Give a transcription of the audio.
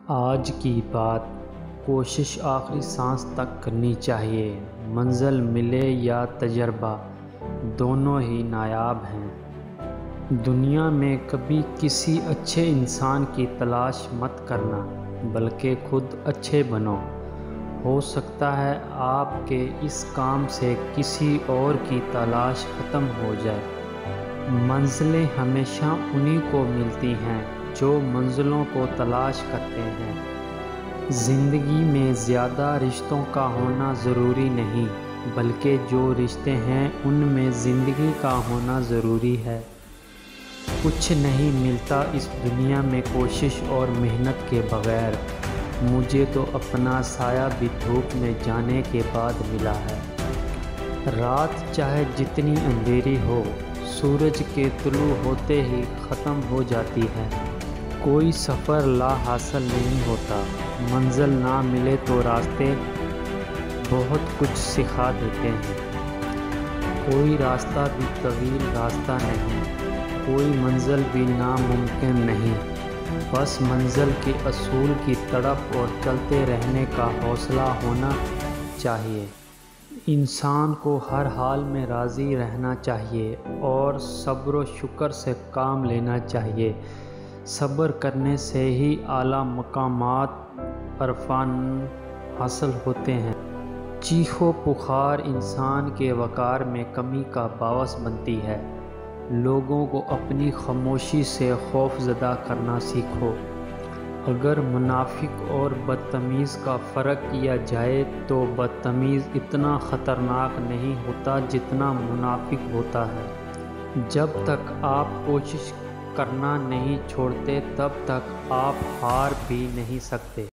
آج کی بات کوشش آخری سانس تک کرنی چاہیے۔ منزل ملے یا تجربہ، دونوں ہی نایاب ہیں۔ دنیا میں کبھی کسی اچھے انسان کی تلاش مت کرنا، بلکہ خود اچھے بنو۔ ہو سکتا ہے آپ کے اس کام سے کسی اور کی تلاش ختم ہو جائے۔ منزلیں ہمیشہ انہی کو ملتی ہیں جو منزلوں کو تلاش کرتے ہیں۔ زندگی میں زیادہ رشتوں کا ہونا ضروری نہیں، بلکہ جو رشتے ہیں ان میں زندگی کا ہونا ضروری ہے۔ کچھ نہیں ملتا اس دنیا میں کوشش اور محنت کے بغیر۔ مجھے تو اپنا سایہ بھی دھوپ میں جانے کے بعد ملا ہے۔ رات چاہے جتنی اندھیری ہو، سورج کے طلوع ہوتے ہی ختم ہو جاتی ہے۔ کوئی سفر لا حاصل نہیں ہوتا۔ منزل نہ ملے تو راستے بہت کچھ سکھا دیتے ہیں۔ کوئی راستہ بھی طویل راستہ نہیں، کوئی منزل بھی ناممکن نہیں۔ بس منزل کے اصول کی تڑپ اور چلتے رہنے کا حوصلہ ہونا چاہیے۔ انسان کو ہر حال میں راضی رہنا چاہیے اور صبر و شکر سے کام لینا چاہیے۔ صبر کرنے سے ہی اعلیٰ مقامات عرفان حاصل ہوتے ہیں۔ چیخ و پکار انسان کے وقار میں کمی کا باعث بنتی ہے۔ لوگوں کو اپنی خاموشی سے خوف زدہ کرنا سیکھو۔ اگر منافق اور بدتمیز کا فرق کیا جائے تو بدتمیز اتنا خطرناک نہیں ہوتا جتنا منافق ہوتا ہے۔ جب تک آپ کوشش کرنا نہیں چھوڑتے تب تک آپ ہار بھی نہیں سکتے۔